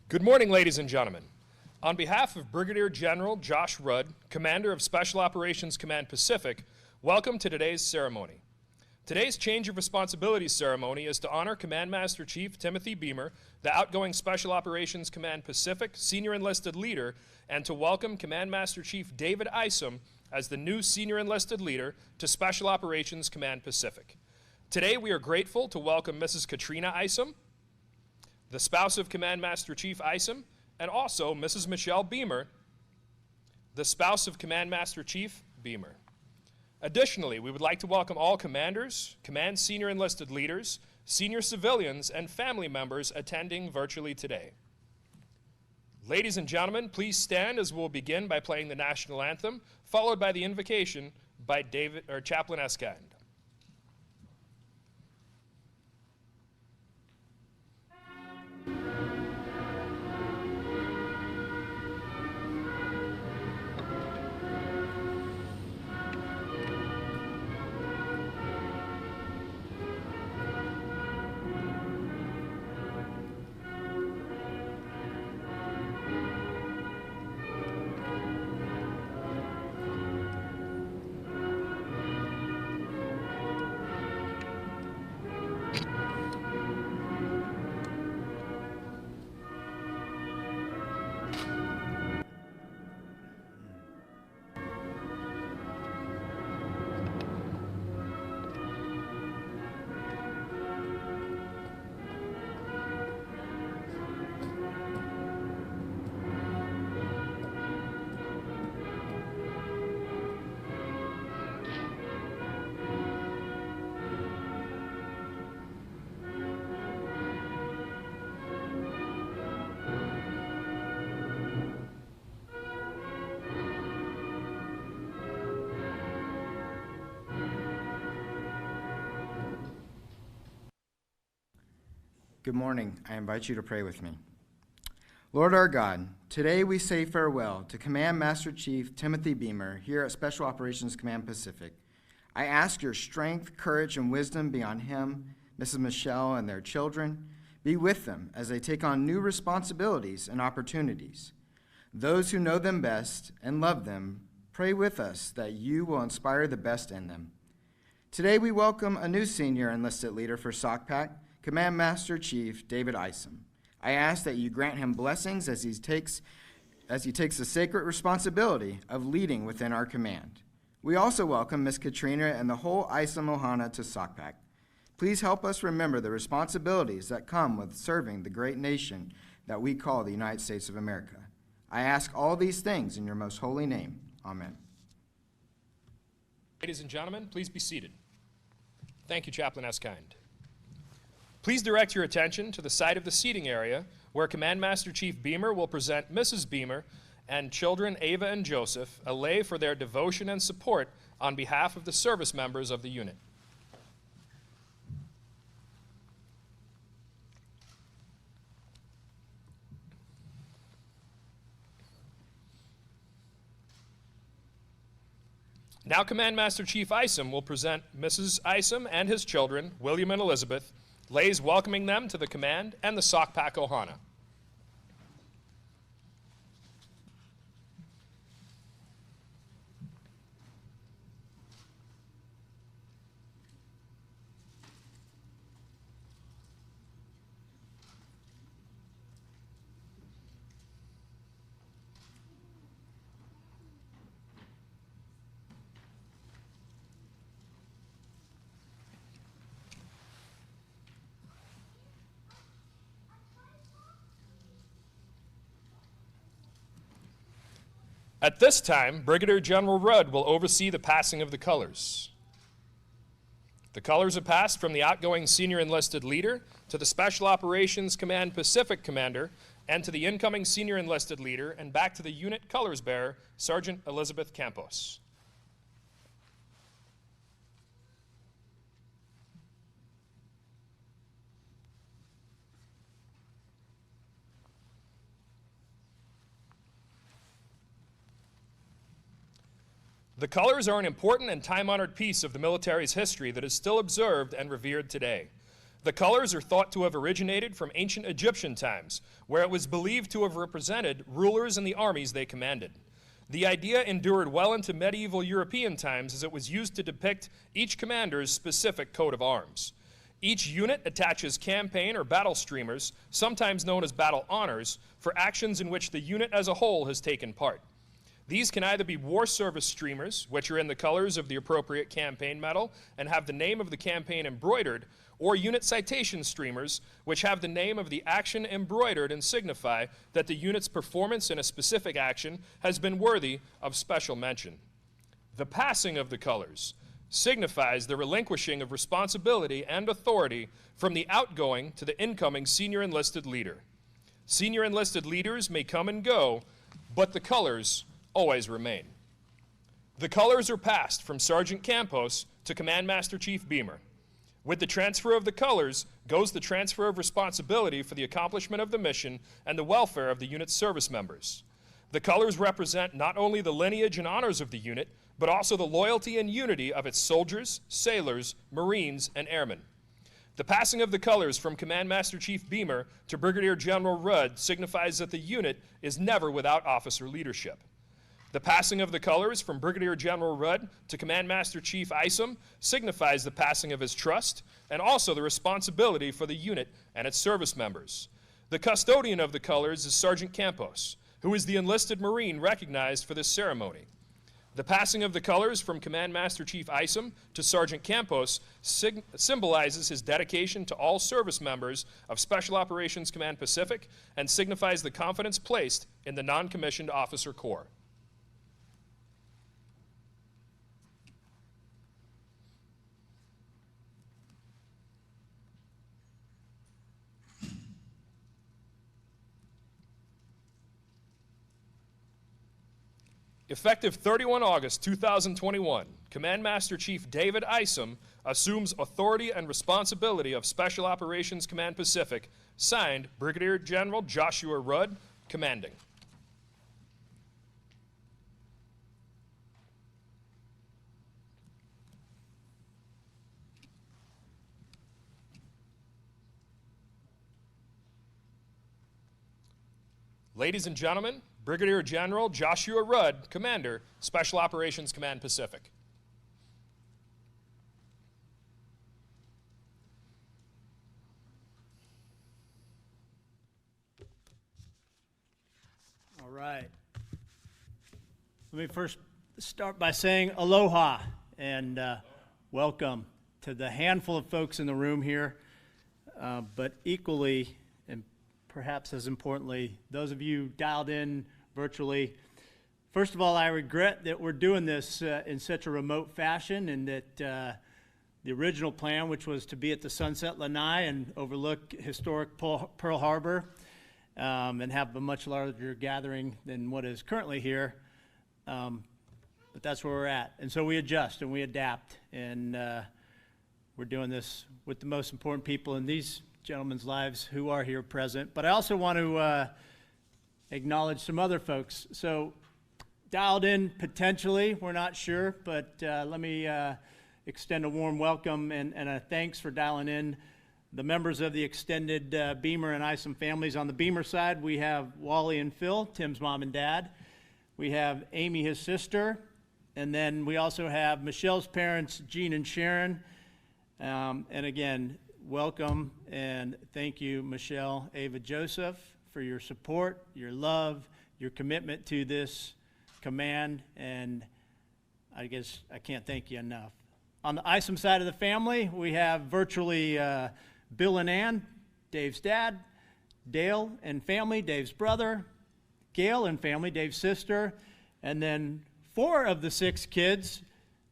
Good morning, ladies and gentlemen. On behalf of Brigadier General Josh Rudd, Commander of Special Operations Command Pacific, welcome to today's ceremony. Today's Change of Responsibilities ceremony is to honor Command Master Chief Timothy Beamer, the outgoing Special Operations Command Pacific Senior Enlisted Leader, and to welcome Command Master Chief David Isom as the new Senior Enlisted Leader to Special Operations Command Pacific. Today we are grateful to welcome Mrs. Katrina Isom, the spouse of Command Master Chief Isom, and also Mrs. Michelle Beamer, the spouse of Command Master Chief Beamer. Additionally, we would like to welcome all commanders, command senior enlisted leaders, senior civilians, and family members attending virtually today. Ladies and gentlemen, please stand as we'll begin by playing the national anthem, followed by the invocation by Chaplain Eskind. Good morning. I invite you to pray with me. Lord our God, today we say farewell to Command Master Chief Timothy Beamer here at Special Operations Command Pacific. I ask your strength, courage, and wisdom be on him, Mrs. Michelle, and their children. Be with them as they take on new responsibilities and opportunities. Those who know them best and love them, pray with us that you will inspire the best in them. Today we welcome a new senior enlisted leader for SOCPAC, Command Master Chief David Isom. I ask that you grant him blessings as he takes the sacred responsibility of leading within our command. We also welcome Ms. Katrina and the whole Isom Ohana to SOCPAC. Please help us remember the responsibilities that come with serving the great nation that we call the United States of America. I ask all these things in your most holy name. Amen. Ladies and gentlemen, please be seated. Thank you, Chaplain Eskind. Please direct your attention to the side of the seating area where Command Master Chief Beamer will present Mrs. Beamer and children Ava and Joseph a lei for their devotion and support on behalf of the service members of the unit. Now Command Master Chief Isom will present Mrs. Isom and his children, William and Elizabeth, leis welcoming them to the command and the SOCPAC Ohana. At this time, Brigadier General Rudd will oversee the passing of the colors. The colors are passed from the outgoing Senior Enlisted Leader to the Special Operations Command Pacific Commander and to the incoming Senior Enlisted Leader and back to the unit colors bearer, Sergeant Elizabeth Campos. The colors are an important and time-honored piece of the military's history that is still observed and revered today. The colors are thought to have originated from ancient Egyptian times, where it was believed to have represented rulers and the armies they commanded. The idea endured well into medieval European times as it was used to depict each commander's specific coat of arms. Each unit attaches campaign or battle streamers, sometimes known as battle honors, for actions in which the unit as a whole has taken part. These can either be war service streamers, which are in the colors of the appropriate campaign medal and have the name of the campaign embroidered, or unit citation streamers, which have the name of the action embroidered and signify that the unit's performance in a specific action has been worthy of special mention. The passing of the colors signifies the relinquishing of responsibility and authority from the outgoing to the incoming senior enlisted leader. Senior enlisted leaders may come and go, but the colors always remain. The colors are passed from Sergeant Campos to Command Master Chief Beamer. With the transfer of the colors goes the transfer of responsibility for the accomplishment of the mission and the welfare of the unit's service members. The colors represent not only the lineage and honors of the unit, but also the loyalty and unity of its soldiers, sailors, Marines, and airmen. The passing of the colors from Command Master Chief Beamer to Brigadier General Rudd signifies that the unit is never without officer leadership. The passing of the colors from Brigadier General Rudd to Command Master Chief Isom signifies the passing of his trust and also the responsibility for the unit and its service members. The custodian of the colors is Sergeant Campos, who is the enlisted Marine recognized for this ceremony. The passing of the colors from Command Master Chief Isom to Sergeant Campos symbolizes his dedication to all service members of Special Operations Command Pacific and signifies the confidence placed in the non-commissioned officer corps. Effective 31 August 2021, Command Master Chief David Isom assumes authority and responsibility of Special Operations Command Pacific, signed Brigadier General Joshua Rudd, commanding. Ladies and gentlemen, Brigadier General Joshua Rudd, Commander, Special Operations Command Pacific. All right. Let me first start by saying aloha and welcome to the handful of folks in the room here, but equally and perhaps as importantly, those of you dialed in virtually. First of all, I regret that we're doing this in such a remote fashion, and that the original plan, which was to be at the Sunset Lanai and overlook historic Pearl Harbor and have a much larger gathering than what is currently here, but that's where we're at. And so we adjust and we adapt, and we're doing this with the most important people in these gentlemen's lives who are here present. But I also want to acknowledge some other folks. So dialed in potentially, we're not sure, but let me extend a warm welcome and a thanks for dialing in. The members of the extended Beamer and Isom families. On the Beamer side, we have Wally and Phil, Tim's mom and dad. We have Amy, his sister, and then we also have Michelle's parents, Jean and Sharon. And again, welcome and thank you, Michelle, Ava, Joseph, for your support, your love, your commitment to this command, and I guess I can't thank you enough. On the Isom side of the family, we have virtually Bill and Ann, Dave's dad, Dale and family, Dave's brother, Gail and family, Dave's sister, and then 4 of the 6 kids,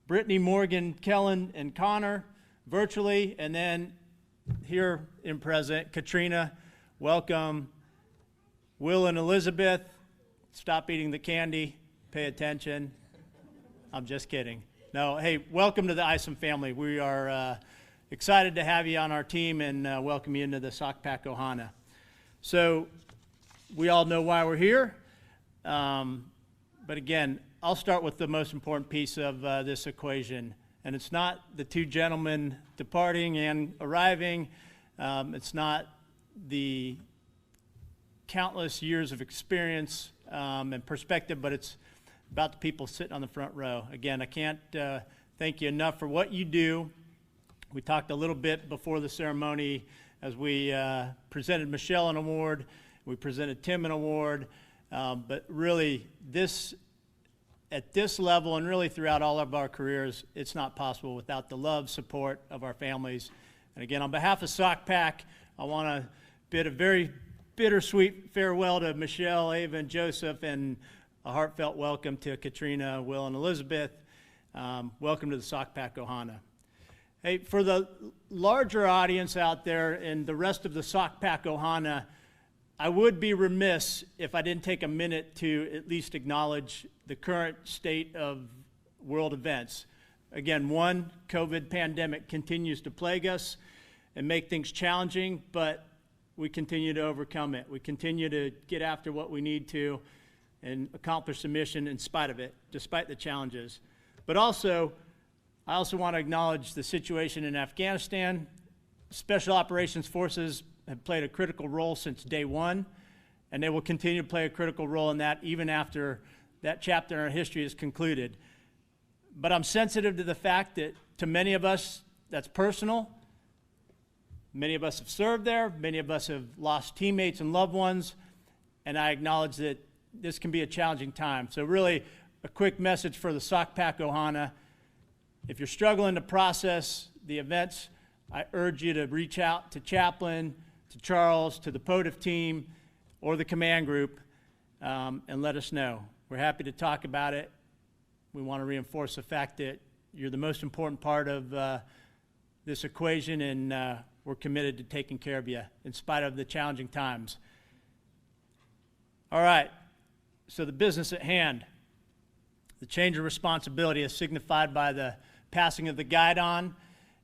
Brittany, Morgan, Kellen, and Connor, virtually, and then here in present, Katrina, welcome. Will and Elizabeth, stop eating the candy, pay attention. I'm just kidding. No, hey, welcome to the Isom family. We are excited to have you on our team and welcome you into the Sokpak Ohana. So we all know why we're here, but again, I'll start with the most important piece of this equation, and it's not the 2 gentlemen departing and arriving. It's not the countless years of experience and perspective, but it's about the people sitting on the front row. Again, I can't thank you enough for what you do. We talked a little bit before the ceremony as we presented Michelle an award, we presented Tim an award, but really at this level and really throughout all of our careers, it's not possible without the love, support of our families. And again, on behalf of SOCPAC, I want to bid a very bittersweet farewell to Michelle, Ava, and Joseph, and a heartfelt welcome to Katrina, Will, and Elizabeth. Welcome to the SOCPAC Ohana. Hey, for the larger audience out there and the rest of the SOCPAC Ohana, I would be remiss if I didn't take a minute to at least acknowledge the current state of world events. Again, one, COVID pandemic continues to plague us and make things challenging, but we continue to overcome it. We continue to get after what we need to and accomplish the mission in spite of it, despite the challenges. But also, I also want to acknowledge the situation in Afghanistan. Special Operations Forces have played a critical role since day one, and they will continue to play a critical role in that even after that chapter in our history is concluded. But I'm sensitive to the fact that to many of us, that's personal. Many of us have served there. Many of us have lost teammates and loved ones, and I acknowledge that this can be a challenging time. So really, a quick message for the SOCPAC Ohana. If you're struggling to process the events, I urge you to reach out to Chaplain, to Charles, to the POTF team, or the command group, and let us know. We're happy to talk about it. We want to reinforce the fact that you're the most important part of this equation, and we're committed to taking care of you in spite of the challenging times. All right, so the business at hand. The change of responsibility is signified by the passing of the guidon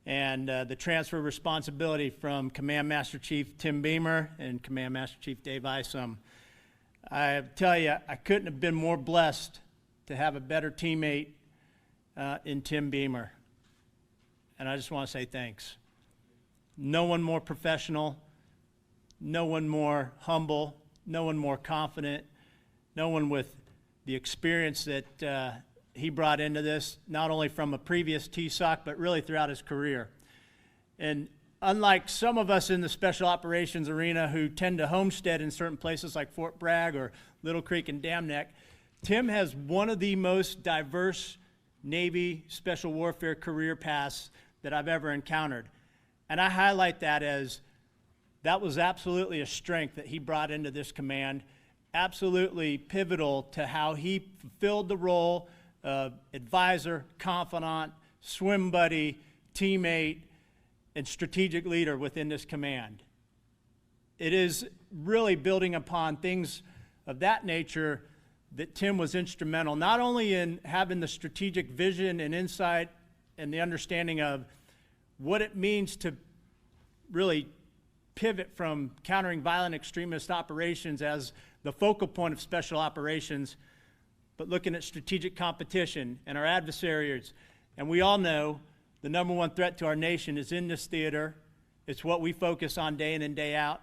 and the transfer of responsibility from Command Master Chief Tim Beamer and Command Master Chief Dave Isom. I tell you, I couldn't have been more blessed to have a better teammate in Tim Beamer. And I just want to say thanks. No one more professional, no one more humble, no one more confident, no one with the experience that he brought into this, not only from a previous TSOC, but really throughout his career. And unlike some of us in the special operations arena who tend to homestead in certain places like Fort Bragg or Little Creek and Dam Neck, Tim has one of the most diverse Navy special warfare career paths that I've ever encountered. And I highlight that as that was absolutely a strength that he brought into this command, absolutely pivotal to how he fulfilled the role of advisor, confidant, swim buddy, teammate, and strategic leader within this command. It is really building upon things of that nature that Tim was instrumental, not only in having the strategic vision and insight and the understanding of what it means to really pivot from countering violent extremist operations as the focal point of special operations, but looking at strategic competition and our adversaries. And we all know the number one threat to our nation is in this theater. It's what we focus on day in and day out.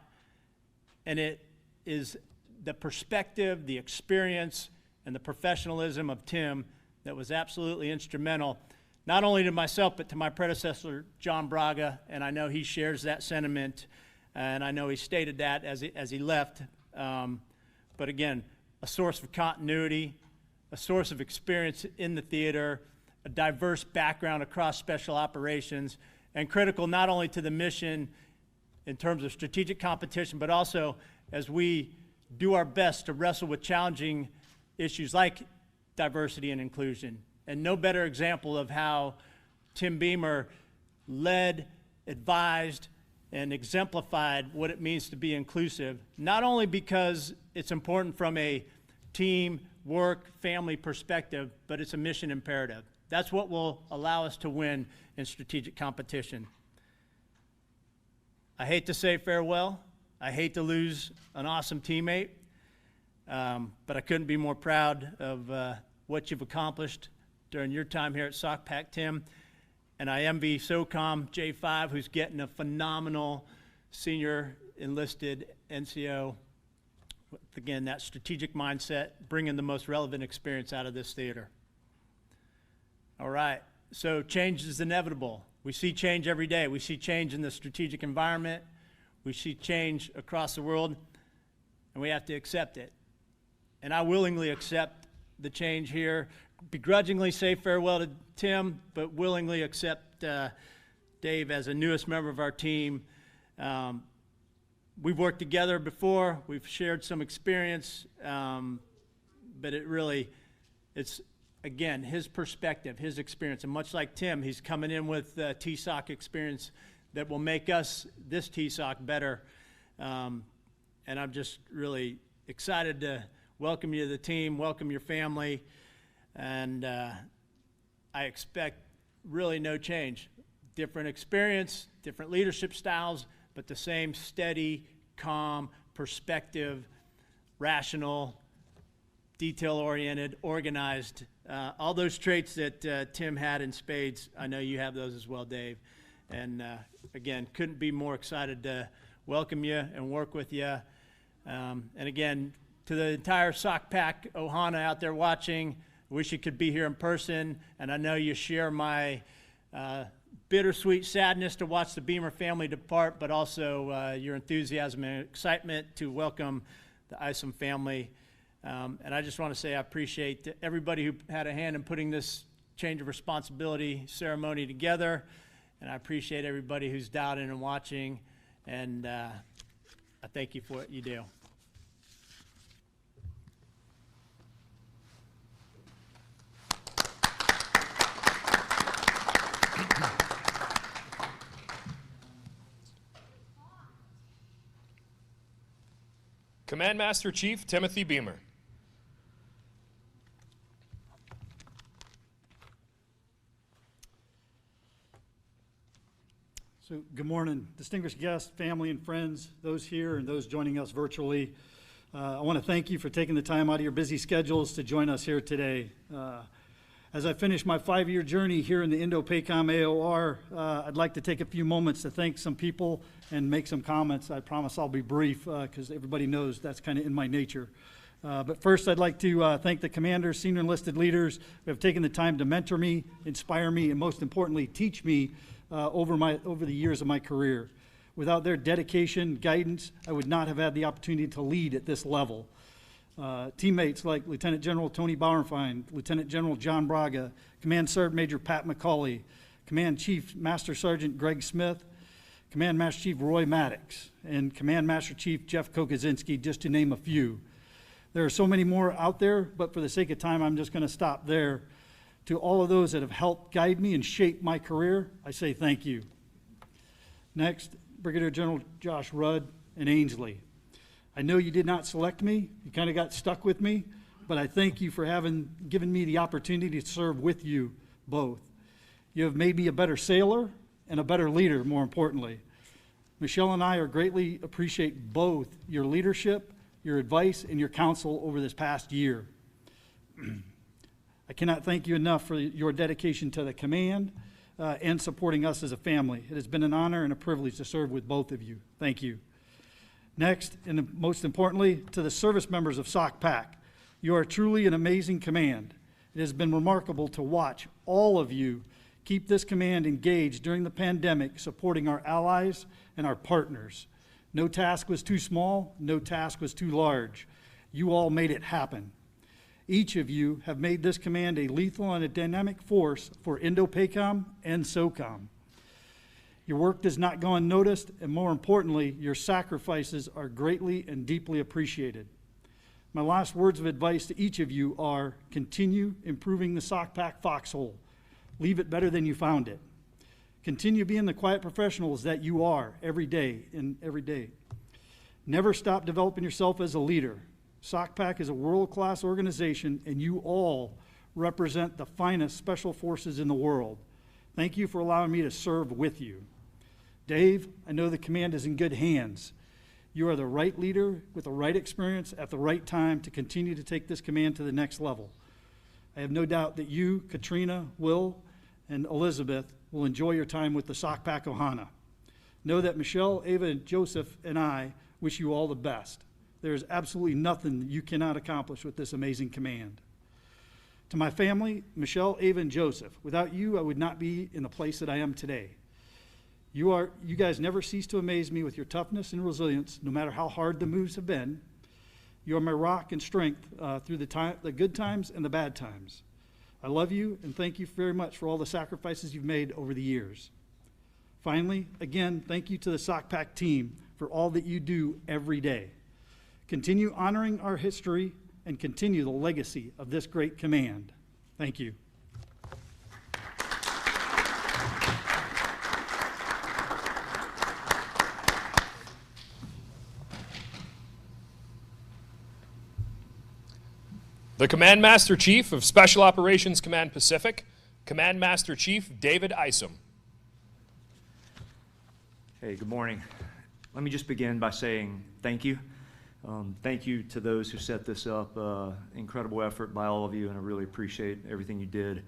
And it is the perspective, the experience, and the professionalism of Tim that was absolutely instrumental, not only to myself, but to my predecessor, John Braga, and I know he shares that sentiment, and I know he stated that as he left. But again, a source of continuity, a source of experience in the theater, a diverse background across special operations, and critical not only to the mission in terms of strategic competition, but also as we do our best to wrestle with challenging issues like diversity and inclusion. And no better example of how Tim Beamer led, advised, and exemplified what it means to be inclusive, not only because it's important from a team, work, family perspective, but it's a mission imperative. That's what will allow us to win in strategic competition. I hate to say farewell. I hate to lose an awesome teammate, but I couldn't be more proud of what you've accomplished during your time here at SOCPAC, Tim. And I envy SOCOM J5, who's getting a phenomenal senior enlisted NCO. Again, that strategic mindset, bringing the most relevant experience out of this theater. All right, so change is inevitable. We see change every day. We see change in the strategic environment. We see change across the world, and we have to accept it. And I willingly accept the change here. Begrudgingly say farewell to Tim, but willingly accept Dave as the newest member of our team. We've worked together before. We've shared some experience, but it's, again, his perspective, his experience. And much like Tim, he's coming in with TSOC experience that will make us, this TSOC, better. And I'm just really excited to welcome you to the team, welcome your family. And I expect really no change. Different experience, different leadership styles, but the same steady, calm, perspective, rational, detail-oriented, organized, all those traits that Tim had in spades. I know you have those as well, Dave. And again, couldn't be more excited to welcome you and work with you. And again, to the entire Sock Pack Ohana out there watching, wish you could be here in person. And I know you share my bittersweet sadness to watch the Beamer family depart, but also your enthusiasm and excitement to welcome the Isom family. And I just want to say I appreciate everybody who had a hand in putting this change of responsibility ceremony together. And I appreciate everybody who's dialed in and watching. And I thank you for what you do. Command Master Chief Timothy Beamer. So, good morning, distinguished guests, family and friends, those here and those joining us virtually. I want to thank you for taking the time out of your busy schedules to join us here today. As I finish my 5-year journey here in the Indo-PACOM AOR, I'd like to take a few moments to thank some people and make some comments. I promise I'll be brief because everybody knows that's kind of in my nature. But first, I'd like to thank the commanders, senior enlisted leaders who have taken the time to mentor me, inspire me, and most importantly, teach me over the years of my career. Without their dedication, guidance, I would not have had the opportunity to lead at this level. Teammates like Lieutenant General Tony Bauernfeind, Lieutenant General John Braga, Command Sergeant Major Pat McCauley, Command Chief Master Sergeant Greg Smith, Command Master Chief Roy Maddox, and Command Master Chief Jeff Kokosinski, just to name a few. There are so many more out there, but for the sake of time, I'm just going to stop there. To all of those that have helped guide me and shape my career, I say thank you. Next, Brigadier General Josh Rudd and Ainsley. I know you did not select me. You kind of got stuck with me, but I thank you for having given me the opportunity to serve with you both. You have made me a better sailor and a better leader, more importantly. Michelle and I greatly appreciate both your leadership, your advice, and your counsel over this past year. I cannot thank you enough for your dedication to the command and supporting us as a family. It has been an honor and a privilege to serve with both of you. Thank you. Next, and most importantly, to the service members of Sock Pack, you are truly an amazing command. It has been remarkable to watch all of you keep this command engaged during the pandemic, supporting our allies and our partners. No task was too small, no task was too large. You all made it happen. Each of you have made this command a lethal and a dynamic force for Indo-PACOM and SOCOM. Your work does not go unnoticed, and more importantly, your sacrifices are greatly and deeply appreciated. My last words of advice to each of you are continue improving the Sock Pack foxhole. Leave it better than you found it. Continue being the quiet professionals that you are every day and every day. Never stop developing yourself as a leader. Sock Pack is a world-class organization, and you all represent the finest special forces in the world. Thank you for allowing me to serve with you. Dave, I know the command is in good hands. You are the right leader with the right experience at the right time to continue to take this command to the next level. I have no doubt that you, Katrina, Will, and Elizabeth will enjoy your time with the Sock Pack Ohana. Know that Michelle, Ava, and Joseph and I wish you all the best. There is absolutely nothing that you cannot accomplish with this amazing command. To my family, Michelle, Ava, and Joseph, without you, I would not be in the place that I am today. You guys never cease to amaze me with your toughness and resilience, no matter how hard the moves have been. You are my rock and strength through the good times and the bad times. I love you and thank you very much for all the sacrifices you've made over the years. Finally, again, thank you to the SOCPAC team for all that you do every day. Continue honoring our history and continue the legacy of this great command. Thank you. The Command Master Chief of Special Operations Command Pacific, Command Master Chief David Isom. Hey, good morning. Let me just begin by saying thank you. Thank you to those who set this up. Incredible effort by all of you, and I really appreciate everything you did.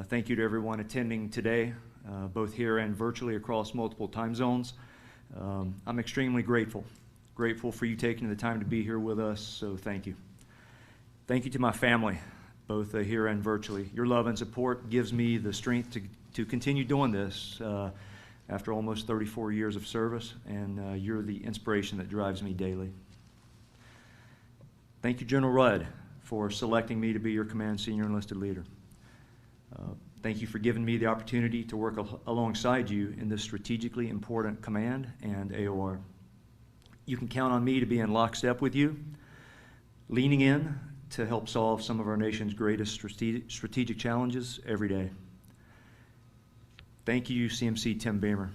Thank you to everyone attending today, both here and virtually across multiple time zones. I'm extremely grateful for you taking the time to be here with us, so thank you. Thank you to my family, both here and virtually. Your love and support gives me the strength to continue doing this after almost 34 years of service, and you're the inspiration that drives me daily. Thank you, General Rudd, for selecting me to be your command senior enlisted leader. Thank you for giving me the opportunity to work alongside you in this strategically important command and AOR. You can count on me to be in lockstep with you, leaning in to help solve some of our nation's greatest strategic challenges every day. Thank you, CMC Tim Beamer.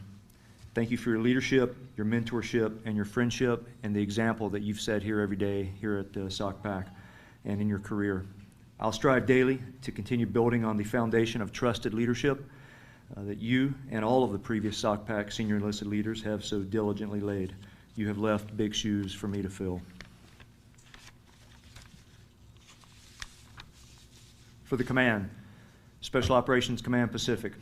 Thank you for your leadership, your mentorship, and your friendship, and the example that you've set here every day here at SOCPAC and in your career. I'll strive daily to continue building on the foundation of trusted leadership that you and all of the previous SOCPAC senior enlisted leaders have so diligently laid. You have left big shoes for me to fill. For the command, Special Operations Command Pacific,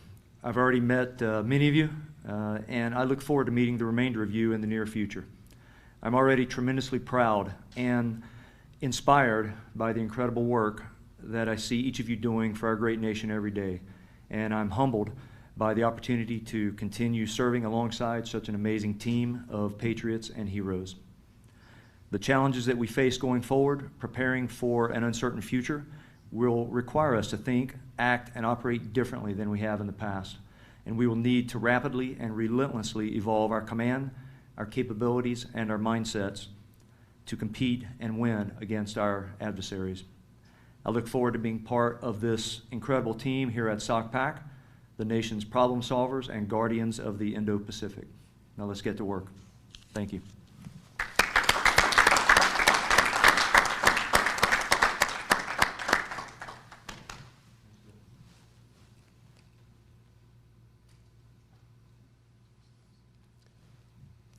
I've already met many of you, and I look forward to meeting the remainder of you in the near future. I'm already tremendously proud and inspired by the incredible work that I see each of you doing for our great nation every day, and I'm humbled by the opportunity to continue serving alongside such an amazing team of patriots and heroes. The challenges that we face going forward, preparing for an uncertain future, will require us to think, act, and operate differently than we have in the past. And we will need to rapidly and relentlessly evolve our command, our capabilities, and our mindsets to compete and win against our adversaries. I look forward to being part of this incredible team here at SOCPAC, the nation's problem solvers and guardians of the Indo-Pacific. Now let's get to work. Thank you.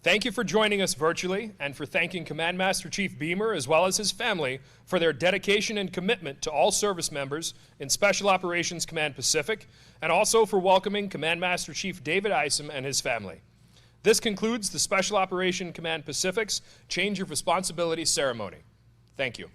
Thank you for joining us virtually and for thanking Command Master Chief Beamer as well as his family for their dedication and commitment to all service members in Special Operations Command Pacific, and also for welcoming Command Master Chief David Isom and his family. This concludes the Special Operations Command Pacific's Change of Responsibility ceremony. Thank you.